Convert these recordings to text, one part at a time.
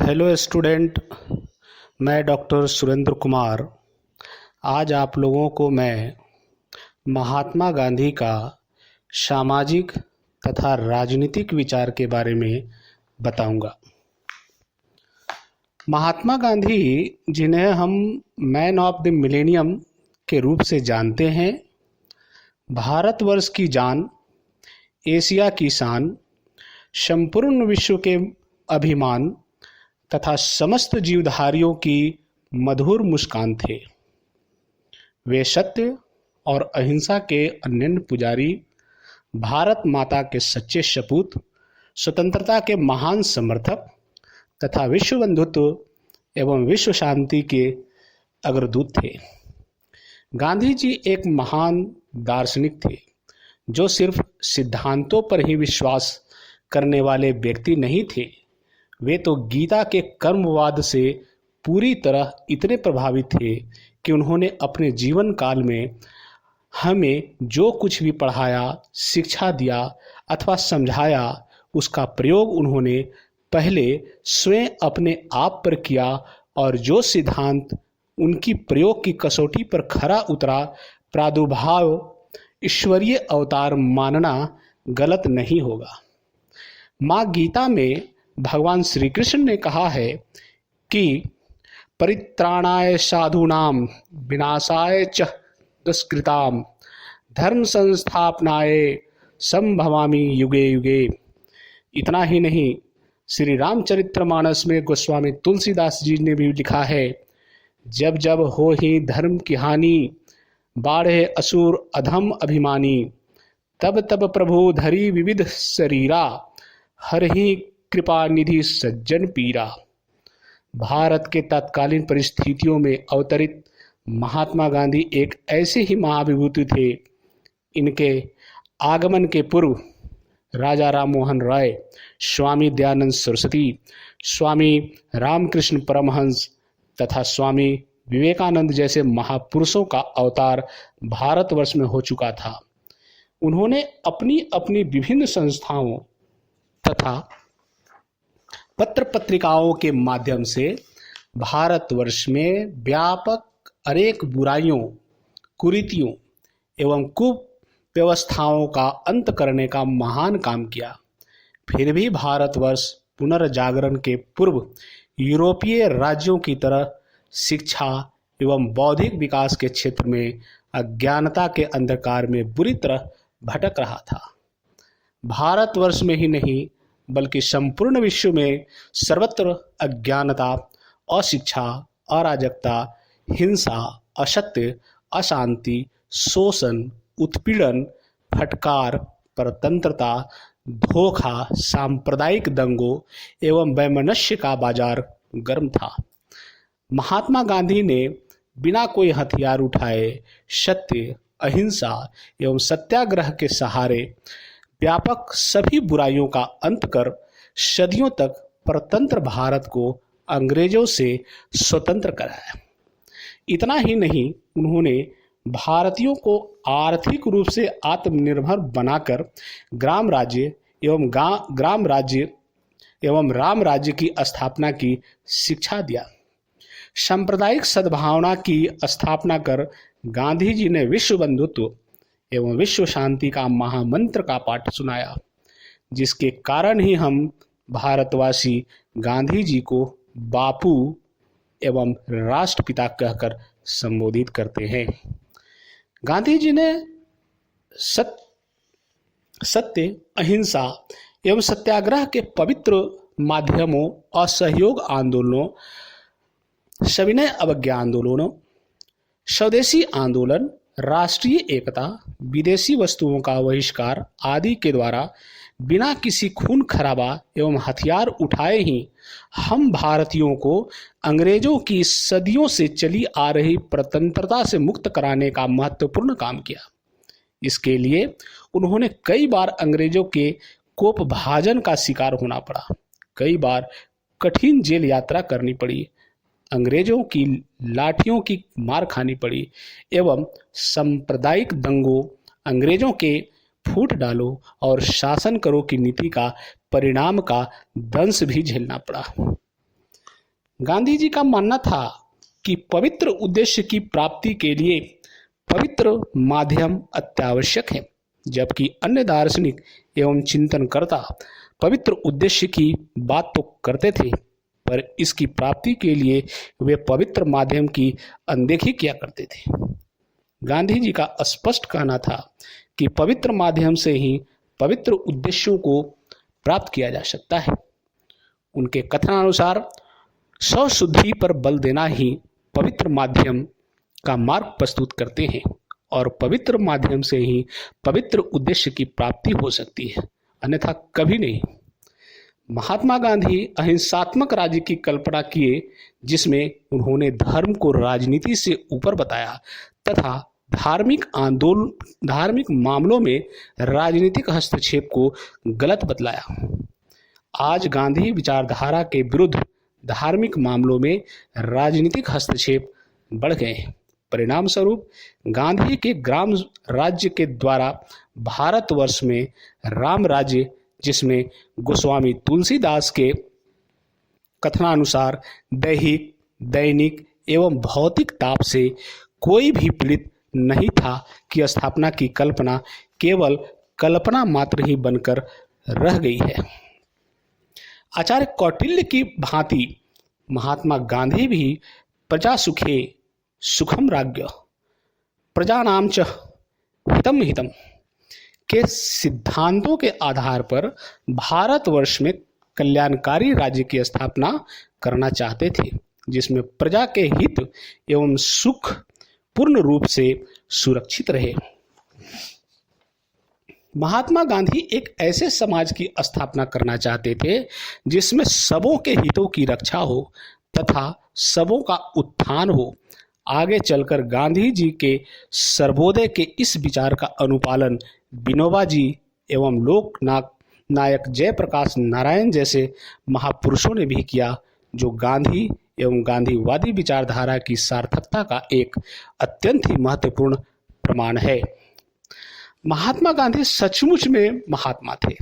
Hello student, मैं doctor Surendra Kumar. आज आप लोगों को मैं महात्मा गांधी का सामाजिक तथा राजनीतिक विचार के बारे में बताऊंगा। महात्मा गांधी, जिन्हें हम मैन ऑफ द मिलेनियम के रूप से जानते हैं, भारतवर्ष की जान, एशिया की शान, संपूर्ण विश्व के अभिमान तथा समस्त जीवधारियों की मधुर मुस्कान थे। वे सत्य और अहिंसा के अनन्य पुजारी, भारत माता के सच्चे सपूत, स्वतंत्रता के महान समर्थक तथा विश्व बंधुत्व एवं विश्व शांति के अग्रदूत थे। गांधी जी एक महान दार्शनिक थे, जो सिर्फ सिद्धांतों पर ही विश्वास करने वाले व्यक्ति नहीं थे। वे तो गीता के कर्मवाद से पूरी तरह इतने प्रभावित थे कि उन्होंने अपने जीवन काल में हमें जो कुछ भी पढ़ाया, शिक्षा दिया अथवा समझाया, उसका प्रयोग उन्होंने पहले स्वयं अपने आप पर किया, और जो सिद्धांत उनकी प्रयोग की कसौटी पर खरा उतरा, प्रादुर्भाव ईश्वरीय अवतार मानना गलत नहीं होगा। माँ गीता में भगवान श्री कृष्ण ने कहा है कि परित्राणाय साधूनाम विनाशाय च दुष्कृताम धर्म संस्थापनाय संभवामि युगे युगे। इतना ही नहीं, श्री रामचरितमानस में गोस्वामी तुलसीदास जी ने भी लिखा है, जब जब हो ही धर्म की हानि, बाढ़े असुर अधम अभिमानी, तब तब प्रभु धरी विविध शरीरा, हर ही कृपा निधि सज्जन पीरा। भारत के तत्कालीन परिस्थितियों में अवतरित महात्मा गांधी एक ऐसे ही महाविभूति थे। इनके आगमन के पूर्व राजा राम मोहन राय, स्वामी दयानंद सरस्वती, स्वामी रामकृष्ण परमहंस तथा स्वामी विवेकानंद जैसे महापुरुषों का अवतार भारतवर्ष में हो चुका था। उन्होंने अपनी अपनी विभिन्न संस्थाओं तथा पत्र पत्रिकाओं के माध्यम से भारतवर्ष में व्यापक अनेक बुराइयों, कुरीतियों एवं कुव्यवस्थाओं का अंत करने का महान काम किया। फिर भी भारतवर्ष पुनर्जागरण के पूर्व यूरोपीय राज्यों की तरह शिक्षा एवं बौद्धिक विकास के क्षेत्र में अज्ञानता के अंधकार में बुरी तरह भटक रहा था। भारतवर्ष में ही नहीं बल्कि संपूर्ण विश्व में सर्वत्र अज्ञानता, अशिक्षा, अराजकता, हिंसा, असत्य, अशांति, शोषण, उत्पीड़न, फटकार, परतंत्रता, धोखा, सांप्रदायिक दंगों एवं वैमनस्य का बाजार गर्म था। महात्मा गांधी ने बिना कोई हथियार उठाए सत्य, अहिंसा एवं सत्याग्रह के सहारे व्यापक सभी बुराइयों का अंत कर सदियों तक परतंत्र भारत को अंग्रेजों से स्वतंत्र कराया। इतना ही नहीं, उन्होंने भारतीयों को आर्थिक रूप से आत्मनिर्भर बनाकर ग्राम राज्य एवं राम राज्य की स्थापना की शिक्षा दिया। सांप्रदायिक सद्भावना की स्थापना कर गांधी जी ने विश्व बंधुत्व एवं विश्व शांति का महामंत्र का पाठ सुनाया, जिसके कारण ही हम भारतवासी गांधी जी को बापू एवं राष्ट्रपिता कहकर संबोधित करते हैं। गांधी जी ने सत्य, अहिंसा एवं सत्याग्रह के पवित्र माध्यमों, असहयोग आंदोलनों, सविनय अवज्ञा आंदोलनों, स्वदेशी आंदोलन, राष्ट्रीय एकता, विदेशी वस्तुओं का बहिष्कार आदि के द्वारा बिना किसी खून खराबा एवं हथियार उठाए ही हम भारतीयों को अंग्रेजों की सदियों से चली आ रही प्रतंत्रता से मुक्त कराने का महत्वपूर्ण काम किया। इसके लिए उन्होंने कई बार अंग्रेजों के कोप भाजन का शिकार होना पड़ा, कई बार कठिन जेल यात्रा करनी पड़ी, अंग्रेजों की लाठियों की मार खानी पड़ी एवं सांप्रदायिक दंगों, अंग्रेजों के फूट डालो और शासन करो की नीति का परिणाम का दंश भी झेलना पड़ा। गांधी जी का मानना था कि पवित्र उद्देश्य की प्राप्ति के लिए पवित्र माध्यम अत्यावश्यक है, जबकि अन्य दार्शनिक एवं चिंतनकर्ता पवित्र उद्देश्य की बात तो करते थे, पर इसकी प्राप्ति के लिए वे पवित्र माध्यम की अनदेखी किया करते थे। गांधी जी का स्पष्ट कहना था कि पवित्र माध्यम से ही पवित्र उद्देश्यों को प्राप्त किया जा सकता है। उनके कथनानुसार स्वशुद्धि पर बल देना ही पवित्र माध्यम का मार्ग प्रस्तुत करते हैं और पवित्र माध्यम से ही पवित्र उद्देश्य की प्राप्ति हो सकती है, अन्यथा कभी नहीं। महात्मा गांधी अहिंसात्मक राज्य की कल्पना किए, जिसमें उन्होंने धर्म को राजनीति से ऊपर बताया तथा धार्मिक मामलों में राजनीतिक हस्तक्षेप को गलत बतलाया। आज गांधी विचारधारा के विरुद्ध धार्मिक मामलों में राजनीतिक हस्तक्षेप बढ़ गए हैं। परिणाम स्वरूप गांधी के ग्राम राज्य के द्वारा भारतवर्ष में राम राज्य, जिसमें गोस्वामी तुलसीदास के कथनानुसार दैनिक एवं भौतिक ताप से कोई भी पीड़ित नहीं था, की स्थापना की कल्पना केवल कल्पना मात्र ही बनकर रह गई है। आचार्य कौटिल्य की भांति महात्मा गांधी भी प्रजा सुखे सुखम राज्ञ प्रजानाम च हितम हितम के सिद्धांतों के आधार पर भारतवर्ष में कल्याणकारी राज्य की स्थापना करना चाहते थे, जिसमें प्रजा के हित एवं सुख पूर्ण रूप से सुरक्षित रहे। महात्मा गांधी एक ऐसे समाज की स्थापना करना चाहते थे जिसमें सबों के हितों की रक्षा हो तथा सबों का उत्थान हो। आगे चलकर गांधी जी के सर्वोदय के इस विचार का अनुपालन विनोबा जी एवं लोक नायक जयप्रकाश नारायण जैसे महापुरुषों ने भी किया, जो गांधी एवं गांधीवादी विचारधारा की सार्थकता का एक अत्यंत ही महत्वपूर्ण प्रमाण है। महात्मा गांधी सचमुच में महात्मा थे।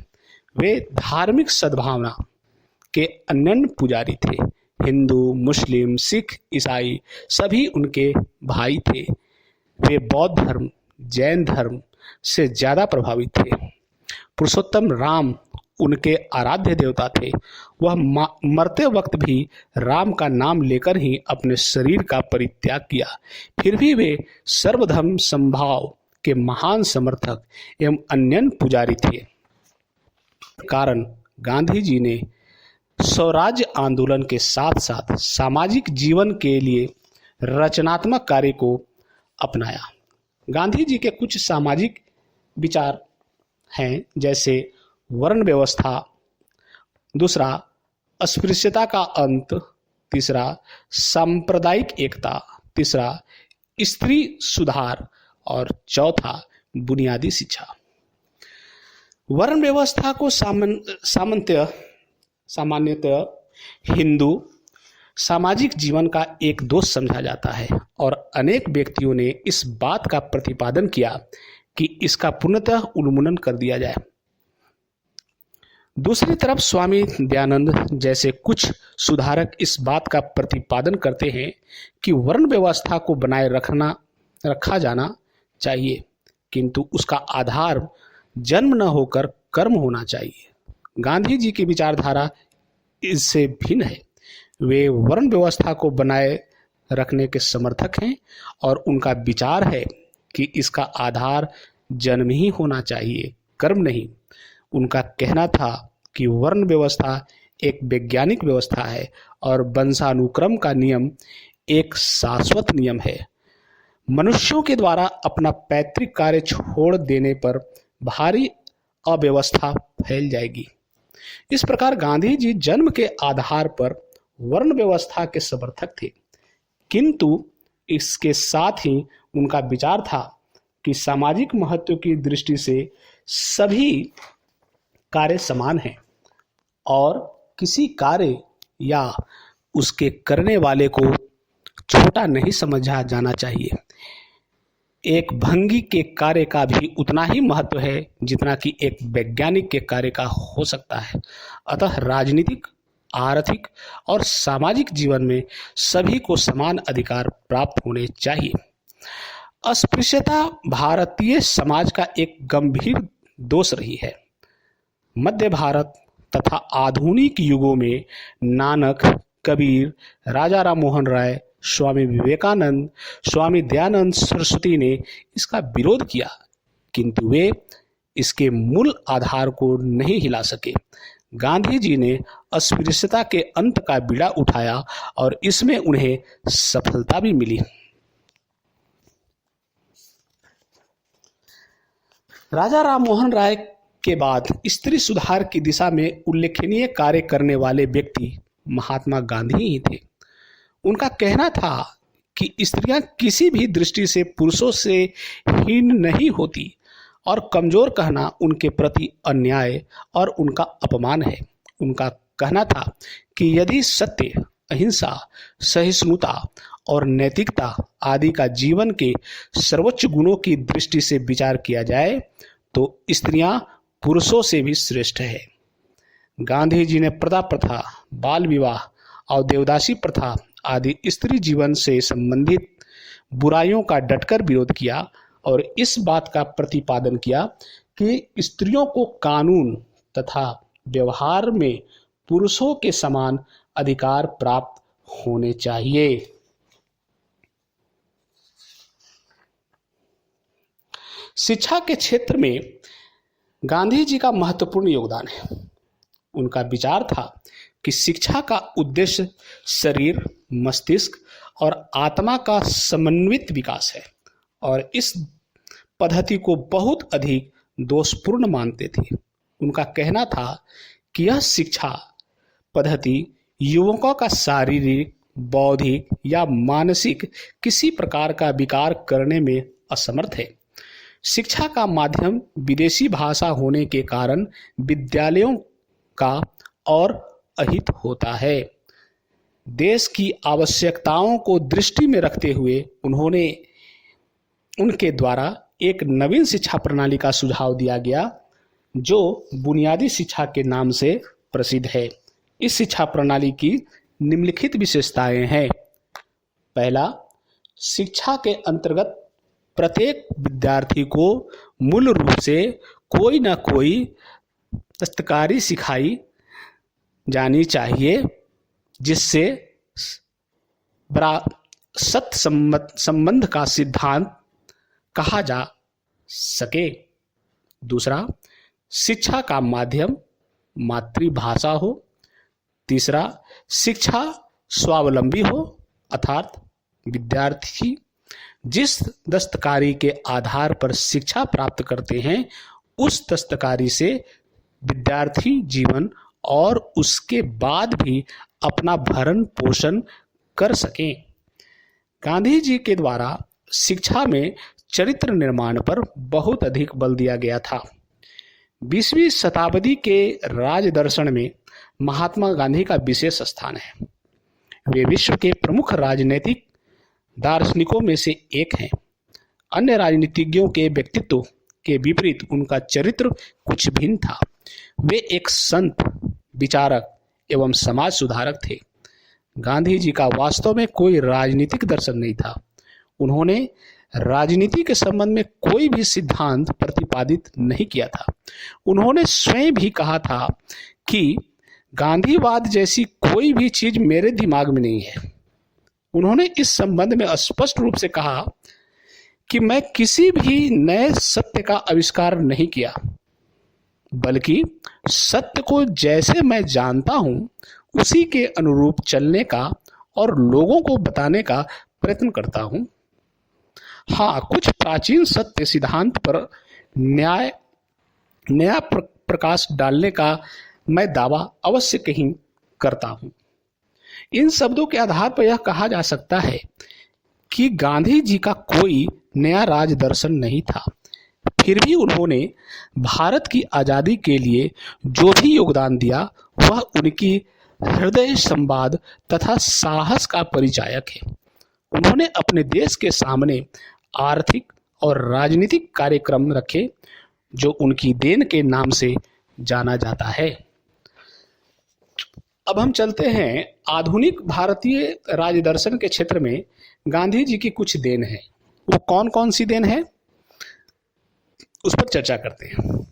वे धार्मिक सद्भावना के अनन्य पुजारी थे। हिंदू, मुस्लिम, सिख, ईसाई सभी उनके भाई थे। वे बौद्ध धर्म, जैन धर्म से ज़्यादा प्रभावित थे। पुरुषोत्तम राम उनके आराध्य देवता थे। वह मरते वक्त भी राम का नाम लेकर ही अपने शरीर का परित्याग किया। फिर भी वे सर्वधर्म समभाव के महान समर्थक एवं अनन्य पुजारी थे। कारण गांधी जी ने स्वराज्य आंदोलन के साथ साथ सामाजिक जीवन के लिए रचनात्मक कार्य को अपनाया। गांधी जी के कुछ सामाजिक विचार हैं, जैसे वर्ण व्यवस्था, दूसरा अस्पृश्यता का अंत, तीसरा सांप्रदायिक एकता, तीसरा स्त्री सुधार और चौथा बुनियादी शिक्षा। वर्ण व्यवस्था को सामान्यतः हिंदू सामाजिक जीवन का एक दोष समझा जाता है और अनेक व्यक्तियों ने इस बात का प्रतिपादन किया कि इसका पूर्णतः उन्मूलन कर दिया जाए। दूसरी तरफ स्वामी दयानंद जैसे कुछ सुधारक इस बात का प्रतिपादन करते हैं कि वर्ण व्यवस्था को बनाए रखा जाना चाहिए, किंतु उसका आधार जन्म न होकर कर्म होना चाहिए। गांधी जी की विचारधारा इससे भिन्न है। वे वर्ण व्यवस्था को बनाए रखने के समर्थक हैं और उनका विचार है कि इसका आधार जन्म ही होना चाहिए, कर्म नहीं। उनका कहना था कि वर्ण व्यवस्था एक वैज्ञानिक व्यवस्था है और वंशानुक्रम का नियम एक शाश्वत नियम है। मनुष्यों के द्वारा अपना पैतृक कार्य छोड़ देने पर भारी अव्यवस्था फैल जाएगी। इस प्रकार गांधी जी जन्म के आधार पर वर्ण व्यवस्था के समर्थक थे, किंतु इसके साथ ही उनका विचार था कि सामाजिक महत्व की दृष्टि से सभी कार्य समान हैं और किसी कार्य या उसके करने वाले को छोटा नहीं समझा जाना चाहिए। एक भंगी के कार्य का भी उतना ही महत्व है जितना कि एक वैज्ञानिक के कार्य का हो सकता है। अतः राजनीतिक आर्थिक और सामाजिक जीवन में सभी को समान अधिकार प्राप्त होने चाहिए। अस्पृश्यता भारतीय समाज का एक गंभीर दोष रही है। मध्य भारत तथा आधुनिक युगों में नानक, कबीर, राजा राम मोहन राय, स्वामी विवेकानंद, स्वामी दयानंद सरस्वती ने इसका विरोध किया, किंतु वे इसके मूल आधार को नहीं हिला सके। गांधी जी ने अस्पृश्यता के अंत का बीड़ा उठाया और इसमें उन्हें सफलता भी मिली। राजा राम मोहन राय के बाद स्त्री सुधार की दिशा में उल्लेखनीय कार्य करने वाले व्यक्ति महात्मा गांधी ही थे। उनका कहना था कि स्त्रियां किसी भी दृष्टि से पुरुषों से हीन नहीं होती और कमजोर कहना उनके प्रति अन्याय और उनका अपमान है। उनका कहना था कि यदि सत्य, अहिंसा, सहिष्णुता और नैतिकता आदि का जीवन के सर्वोच्च गुणों की दृष्टि से विचार किया जाए तो स्त्रियां पुरुषों से भी श्रेष्ठ है। गांधी जी ने प्रथा प्रथा, बाल विवाह और देवदासी प्रथा आदि स्त्री जीवन से संबंधित बुराइयों का डटकर विरोध किया और इस बात का प्रतिपादन किया कि स्त्रियों को कानून तथा व्यवहार में पुरुषों के समान अधिकार प्राप्त होने चाहिए। शिक्षा के क्षेत्र में गांधी जी का महत्वपूर्ण योगदान है। उनका विचार था कि शिक्षा का उद्देश्य शरीर, मस्तिष्क और आत्मा का समन्वित विकास है और इस पद्धति को बहुत अधिक दोषपूर्ण मानते थे। उनका कहना था कि यह शिक्षा पद्धति युवकों का शारीरिक, बौद्धिक या मानसिक किसी प्रकार का विकार करने में असमर्थ है। शिक्षा का माध्यम विदेशी भाषा होने के कारण विद्यालयों का और अहित होता है। देश की आवश्यकताओं को दृष्टि में रखते हुए उन्होंने उनके द्वारा एक नवीन शिक्षा प्रणाली का सुझाव दिया गया जो बुनियादी शिक्षा के नाम से प्रसिद्ध है। इस शिक्षा प्रणाली की निम्नलिखित विशेषताएं हैं। पहला, शिक्षा के अंतर्गत प्रत्येक विद्यार्थी को मूल रूप से कोई न कोई दस्तकारी सिखाई जानी चाहिए जिससे सत संबंध का सिद्धांत कहा जा सके। दूसरा, शिक्षा का माध्यम मातृभाषा हो। तीसरा, शिक्षा स्वावलंबी हो अर्थात विद्यार्थी जिस दस्तकारी के आधार पर शिक्षा प्राप्त करते हैं उस दस्तकारी से विद्यार्थी जीवन और उसके बाद भी अपना भरण पोषण कर सकें। गांधी जी के द्वारा शिक्षा में चरित्र निर्माण पर बहुत अधिक बल दिया गया था। 20वीं शताब्दी के राज दर्शन में महात्मा गांधी का विशेष स्थान है। वे विश्व के प्रमुख राजनीतिक दार्शनिकों में से एक हैं। अन्य राजनीतिज्ञों के व्यक्तित्व के विपरीत उनका चरित्र कुछ भिन्न था। वे एक संत, विचारक एवं समाज सुधारक थे। गांधी जी का वास्तव में कोई राजनीतिक दर्शन नहीं था। उन्होंने राजनीति के संबंध में कोई भी सिद्धांत प्रतिपादित नहीं किया था। उन्होंने स्वयं भी कहा था कि गांधीवाद जैसी कोई भी चीज मेरे दिमाग में नहीं है। उन्होंने इस संबंध में स्पष्ट रूप से कहा कि मैं किसी भी नए सत्य का आविष्कार नहीं किया, बल्कि सत्य को जैसे मैं जानता हूं उसी के अनुरूप चलने का और लोगों को बताने का प्रयत्न करता हूं। हाँ, कुछ प्राचीन सत्य सिद्धांत पर नया प्रकाश डालने का मैं दावा अवश्य कहीं करता हूं। इन शब्दों के आधार पर यह कहा जा सकता है कि गांधी जी का कोई नया राज दर्शन नहीं था। फिर भी उन्होंने भारत की आज़ादी के लिए जो भी योगदान दिया वह उनकी हृदय संवाद तथा साहस का परिचायक है। उन्होंने अपने देश के सामने आर्थिक और राजनीतिक कार्यक्रम रखे जो उनकी देन के नाम से जाना जाता है। अब हम चलते हैं आधुनिक भारतीय राजदर्शन के क्षेत्र में गांधी जी की कुछ देन है। वो कौन कौन सी देन है उस पर चर्चा करते हैं।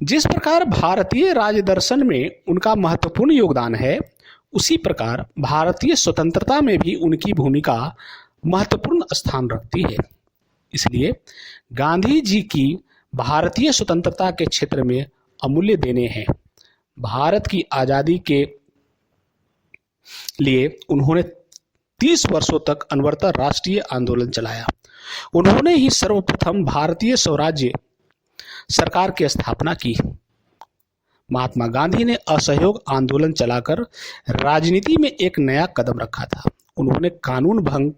जिस प्रकार भारतीय राजदर्शन में उनका महत्वपूर्ण योगदान है, उसी प्रकार भारतीय स्वतंत्रता में भी उनकी भूमिका महत्वपूर्ण स्थान रखती है। इसलिए गांधी जी की भारतीय स्वतंत्रता के क्षेत्र में अमूल्य देने हैं। भारत की आज़ादी के लिए उन्होंने 30 वर्षों तक अनवरत राष्ट्रीय आंदोलन चलाया। उन्होंने ही सर्वप्रथम भारतीय स्वराज्य सरकार की स्थापना की। महात्मा गांधी ने असहयोग आंदोलन चलाकर राजनीति में एक नया कदम रखा था। उन्होंने कानून भंग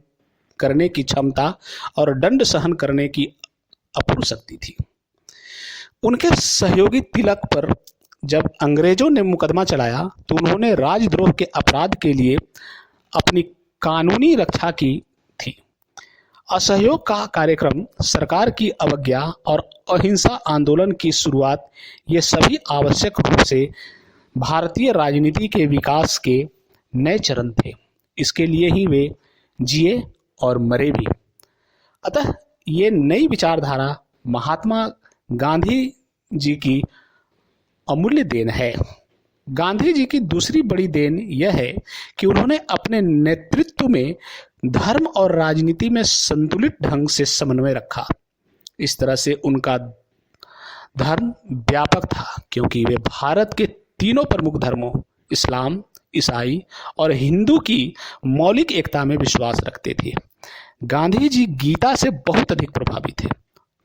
करने की क्षमता और दंड सहन करने की अपूर्व शक्ति थी। उनके सहयोगी तिलक पर जब अंग्रेजों ने मुकदमा चलाया तो उन्होंने राजद्रोह के अपराध के लिए अपनी कानूनी रक्षा की थी। असहयोग का कार्यक्रम, सरकार की अवज्ञा और अहिंसा आंदोलन की शुरुआत, ये सभी आवश्यक रूप से भारतीय राजनीति के विकास के नए चरण थे। इसके लिए ही वे जिए और मरे भी। अतः ये नई विचारधारा महात्मा गांधी जी की अमूल्य देन है। गांधी जी की दूसरी बड़ी देन यह है कि उन्होंने अपने नेतृत्व में धर्म और राजनीति में संतुलित ढंग से समन्वय रखा। इस तरह से उनका धर्म व्यापक था, क्योंकि वे भारत के तीनों प्रमुख धर्मों इस्लाम, ईसाई और हिंदू की मौलिक एकता में विश्वास रखते थे। गांधी जी गीता से बहुत अधिक प्रभावित थे।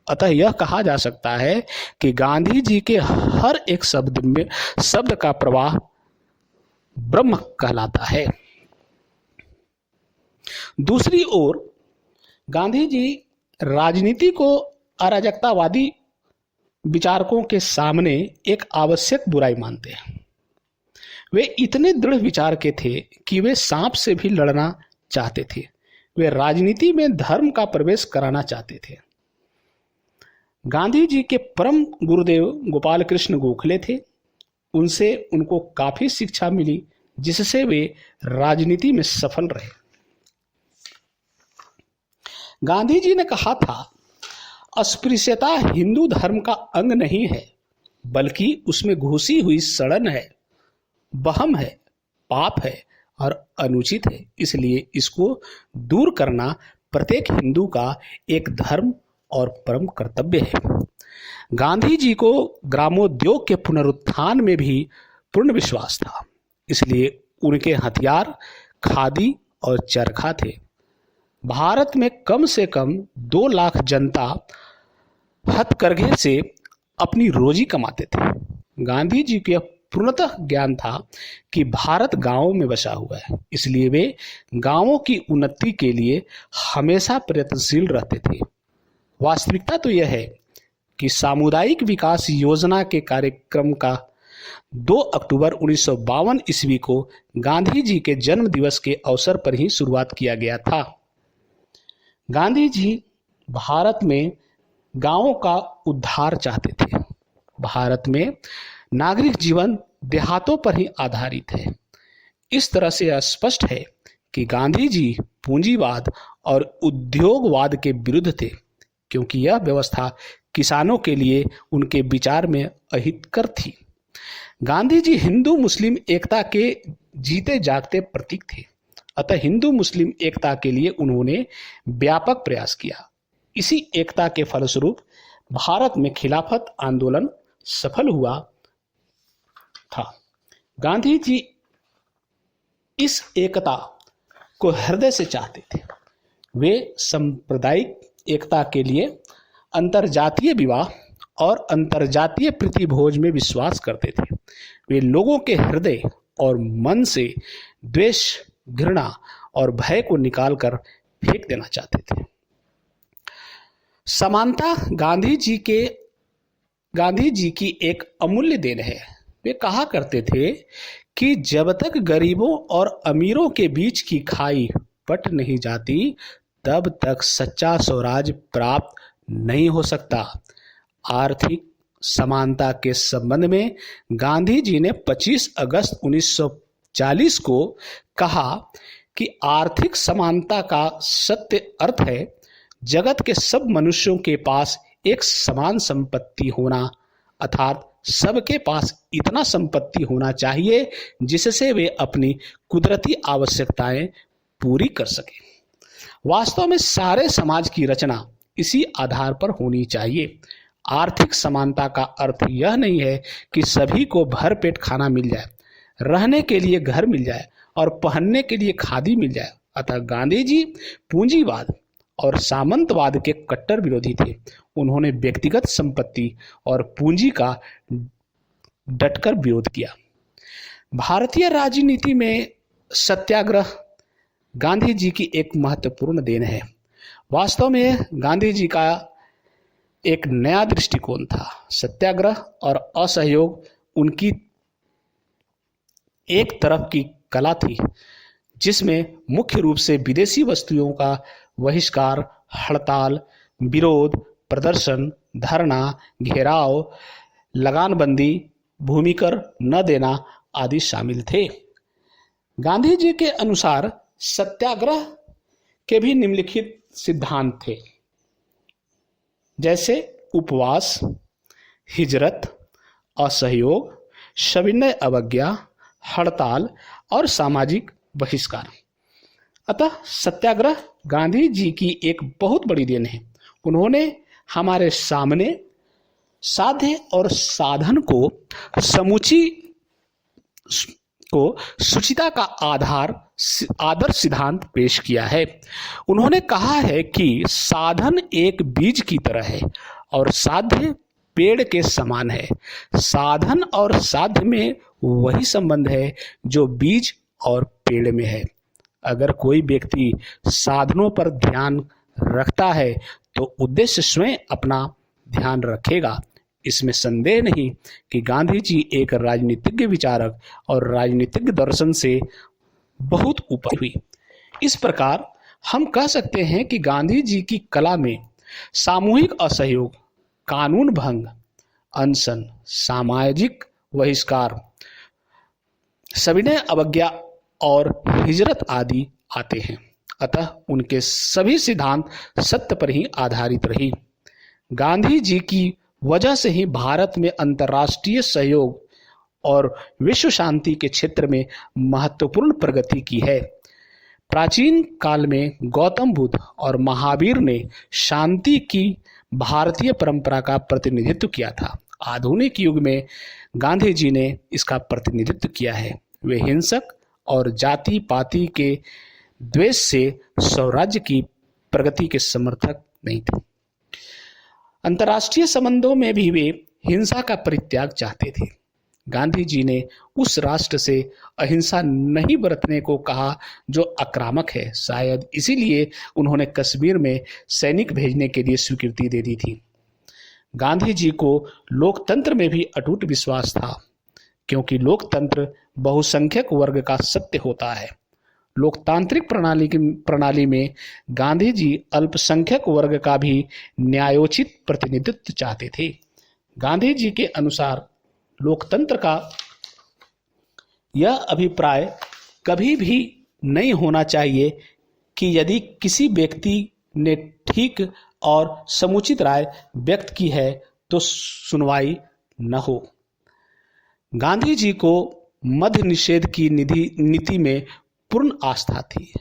अतः यह कहा जा सकता है कि गांधी जी के हर एक शब्द का प्रवाह ब्रह्म कहलाता है। दूसरी ओर गांधी जी राजनीति को अराजकतावादी विचारकों के सामने एक आवश्यक बुराई मानते हैं। वे इतने दृढ़ विचार के थे कि वे सांप से भी लड़ना चाहते थे। वे राजनीति में धर्म का प्रवेश कराना चाहते थे। गांधी जी के परम गुरुदेव गोपाल कृष्ण गोखले थे। उनसे उनको काफी शिक्षा मिली, जिससे वे राजनीति में सफल रहे। गांधी जी ने कहा था, अस्पृश्यता हिंदू धर्म का अंग नहीं है, बल्कि उसमें घुसी हुई सड़न है, वहम है, पाप है और अनुचित है। इसलिए इसको दूर करना प्रत्येक हिंदू का एक धर्म और परम कर्तव्य है। गांधी जी को ग्रामोद्योग के पुनरुत्थान में भी पूर्ण विश्वास था। इसलिए उनके हथियार खादी और चरखा थे। भारत में कम से कम 2 लाख जनता हथकरघे से अपनी रोजी कमाते थे। गांधी जी को पूर्णतः ज्ञान था कि भारत गांवों में बसा हुआ है, इसलिए वे गांवों की उन्नति के लिए हमेशा प्रयत्नशील रहते थे। वास्तविकता तो यह है कि सामुदायिक विकास योजना के कार्यक्रम का 2 अक्टूबर 1952 ईस्वी को गांधी जी के जन्म दिवस के अवसर पर ही शुरुआत किया गया था। गांधी जी भारत में गांवों का उद्धार चाहते थे। भारत में नागरिक जीवन देहातों पर ही आधारित है। इस तरह से स्पष्ट है कि गांधी जी पूंजीवाद और उद्योगवाद के विरुद्ध थे, क्योंकि यह व्यवस्था किसानों के लिए उनके विचार में अहितकर थी। गांधी जी हिंदू मुस्लिम एकता के जीते जागते प्रतीक थे। अतः हिंदू मुस्लिम एकता के लिए उन्होंने व्यापक प्रयास किया। इसी एकता के फलस्वरूप भारत में खिलाफत आंदोलन सफल हुआ था। गांधी जी इस एकता को हृदय से चाहते थे। वे सांप्रदायिक एकता के लिए अंतरजातीय विवाह और अंतरजातीय प्रीतिभोज में विश्वास करते थे। वे लोगों के हृदय और मन से द्वेष, घृणा और भय को निकालकर फेंक देना चाहते थे। समानता गांधी जी की एक अमूल्य देन है। वे कहा करते थे कि जब तक गरीबों और अमीरों के बीच की खाई पट नहीं जाती, तब तक सच्चा स्वराज प्राप्त नहीं हो सकता। आर्थिक समानता के संबंध में गांधी जी ने 25 अगस्त 1940 को कहा कि आर्थिक समानता का सत्य अर्थ है जगत के सब मनुष्यों के पास एक समान संपत्ति होना, अर्थात सबके पास इतना संपत्ति होना चाहिए जिससे वे अपनी कुदरती आवश्यकताएं पूरी कर सकें। वास्तव में सारे समाज की रचना इसी आधार पर होनी चाहिए। आर्थिक समानता का अर्थ यह नहीं है कि सभी को भरपेट खाना मिल जाए, रहने के लिए घर मिल जाए और पहनने के लिए खादी मिल जाए। अतः गांधी जी पूंजीवाद और सामंतवाद के कट्टर विरोधी थे। उन्होंने व्यक्तिगत संपत्ति और पूंजी का डटकर विरोध किया। भारतीय राजनीति में सत्याग्रह गांधी जी की एक महत्वपूर्ण देन है। वास्तव में गांधी जी का एक नया दृष्टिकोण था। सत्याग्रह और असहयोग उनकी एक तरफ की कला थी जिसमें मुख्य रूप से विदेशी वस्तुओं का बहिष्कार, हड़ताल, विरोध प्रदर्शन, धरना, घेराव, लगानबंदी, भूमिकर न देना आदि शामिल थे। गांधी जी के अनुसार सत्याग्रह के भी निम्नलिखित सिद्धांत थे, जैसे उपवास, हिजरत, असहयोग, सविनय अवज्ञा, हड़ताल और सामाजिक बहिष्कार। अतः सत्याग्रह गांधी जी की एक बहुत बड़ी देन है। उन्होंने हमारे सामने साध्य और साधन को सुचिता का आदर्श सिद्धांत पेश किया है। उन्होंने कहा है कि साधन एक बीज की तरह है और साध्य पेड़ के समान है। साधन और साध्य में वही संबंध है जो बीज और पेड़ में है। अगर कोई व्यक्ति साधनों पर ध्यान रखता है तो उद्देश्य स्वयं अपना ध्यान रखेगा। इसमें संदेह नहीं कि गांधी जी एक राजनीतिज्ञ विचारक और राजनीतिक दर्शन से बहुत ऊपर हुई। इस प्रकार हम कह सकते हैं कि गांधी जी की कला में सामूहिक असहयोग, कानून भंग, अनशन, सामाजिक बहिष्कार, सविनय अवज्ञा और हिजरत आदि आते हैं। अतः उनके सभी सिद्धांत सत्य पर ही आधारित रही। गांधी जी की वजह से ही भारत में अंतर्राष्ट्रीय सहयोग और विश्व शांति के क्षेत्र में महत्वपूर्ण प्रगति की है। प्राचीन काल में गौतम बुद्ध और महावीर ने शांति की भारतीय परंपरा का प्रतिनिधित्व किया था। आधुनिक युग में गांधी जी ने इसका प्रतिनिधित्व किया है। वे हिंसक और जाति पाति के द्वेष से स्वराज्य की प्रगति के समर्थक नहीं थे। अंतर्राष्ट्रीय संबंधों में भी वे हिंसा का परित्याग चाहते थे। गांधी जी ने उस राष्ट्र से अहिंसा नहीं बरतने को कहा जो आक्रामक है। शायद इसीलिए उन्होंने कश्मीर में सैनिक भेजने के लिए स्वीकृति दे दी थी। गांधी जी को लोकतंत्र में भी अटूट विश्वास था, क्योंकि लोकतंत्र बहुसंख्यक वर्ग का सत्य होता है। लोकतांत्रिक प्रणाली में गांधी जी अल्पसंख्यक वर्ग का भी न्यायोचित प्रतिनिधित्व चाहते थे। गांधी जी के अनुसार लोकतंत्र का यह अभिप्राय कभी भी नहीं होना चाहिए कि यदि किसी व्यक्ति ने ठीक और समुचित राय व्यक्त की है तो सुनवाई न हो। गांधी जी को मद्य निषेध की नीति में पूर्ण आस्था थी।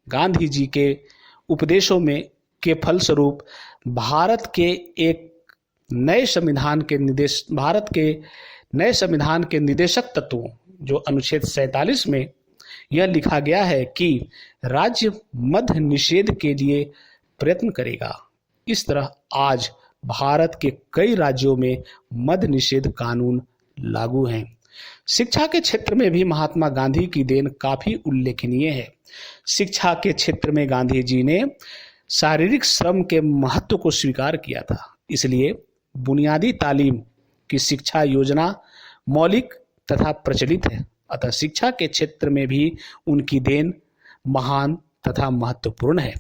गांधी जी के उपदेशों में के फलस्वरूप भारत के नए संविधान के निदेशक तत्वों, जो अनुच्छेद 47 में यह लिखा गया है कि राज्य मद्य निषेध के लिए प्रयत्न करेगा। इस तरह आज भारत के कई राज्यों में मद्य निषेध कानून लागू हैं। शिक्षा के क्षेत्र में भी महात्मा गांधी की देन काफी उल्लेखनीय है। शिक्षा के क्षेत्र में गांधी जी ने शारीरिक श्रम के महत्व को स्वीकार किया था। इसलिए बुनियादी तालीम की शिक्षा योजना मौलिक तथा प्रचलित है। अतः शिक्षा के क्षेत्र में भी उनकी देन महान तथा महत्वपूर्ण है।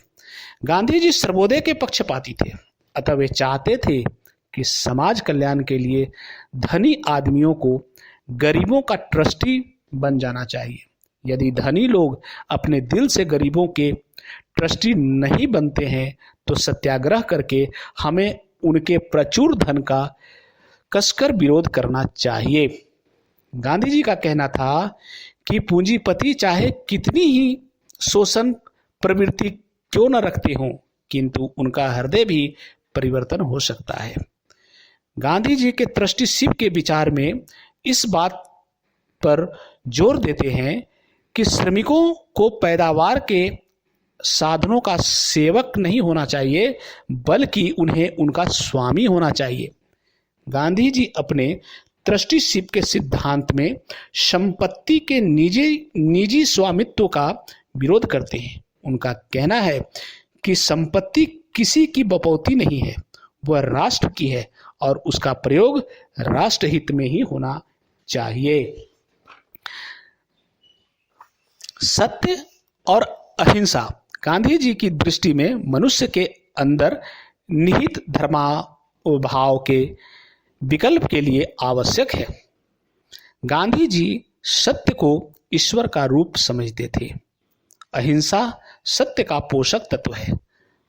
गांधी जी सर्वोदय के पक्षपाती थे। अतः वे चाहते थे कि समाज कल्याण के लिए धनी आदमियों को गरीबों का ट्रस्टी बन जाना चाहिए। यदि धनी लोग अपने दिल से गरीबों के ट्रस्टी नहीं बनते हैं तो सत्याग्रह करके हमें उनके प्रचुर धन का कसकर विरोध करना चाहिए। गांधी जी का कहना था कि पूंजीपति चाहे कितनी ही शोषण प्रवृत्ति क्यों न रखते हों, किंतु उनका हृदय भी परिवर्तन हो सकता है। गांधी जी के ट्रस्टीशिप के विचार में इस बात पर जोर देते हैं कि श्रमिकों को पैदावार के साधनों का सेवक नहीं होना चाहिए, बल्कि उन्हें उनका स्वामी होना चाहिए। गांधी जी अपने ट्रस्टीशिप के सिद्धांत में संपत्ति के निजी स्वामित्व का विरोध करते हैं। उनका कहना है कि संपत्ति किसी की बपौती नहीं है, वह राष्ट्र की है और उसका प्रयोग राष्ट्रहित में ही होना चाहिए। सत्य और अहिंसा गांधी जी की दृष्टि में मनुष्य के अंदर निहित धर्मभाव के विकल्प के लिए आवश्यक है। गांधी जी सत्य को ईश्वर का रूप समझते थे। अहिंसा सत्य का पोषक तत्व है।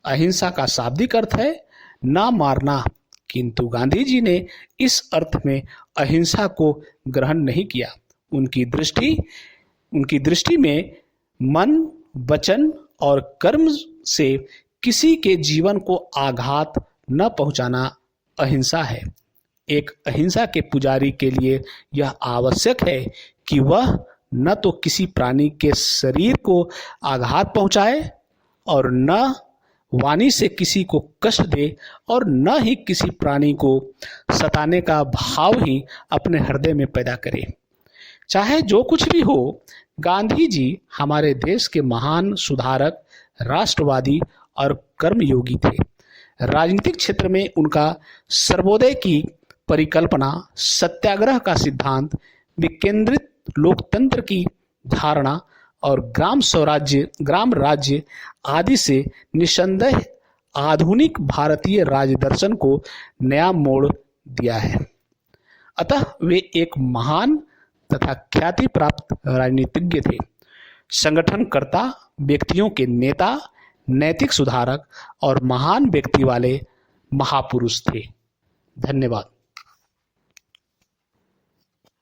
अहिंसा का शाब्दिक अर्थ है ना मारना, किंतु गांधी जी ने इस अर्थ में अहिंसा को ग्रहण नहीं किया। उनकी दृष्टि में मन, वचन और कर्म से किसी के जीवन को आघात न पहुंचाना अहिंसा है। एक अहिंसा के पुजारी के लिए यह आवश्यक है कि वह न तो किसी प्राणी के शरीर को आघात पहुंचाए और न वाणी से किसी को कष्ट दे और न ही किसी प्राणी को सताने का भाव ही अपने हृदय में पैदा करे। चाहे जो कुछ भी हो, गांधी जी हमारे देश के महान सुधारक, राष्ट्रवादी और कर्मयोगी थे। राजनीतिक क्षेत्र में उनका सर्वोदय की परिकल्पना, सत्याग्रह का सिद्धांत, विकेंद्रित लोकतंत्र की धारणा और ग्राम राज्य आदि से निसंदेह आधुनिक भारतीय राजदर्शन को नया मोड़ दिया है। अतः वे एक महान तथा ख्याति प्राप्त राजनीतिज्ञ थे, संगठनकर्ता, व्यक्तियों के नेता, नैतिक सुधारक और महान व्यक्ति वाले महापुरुष थे। धन्यवाद।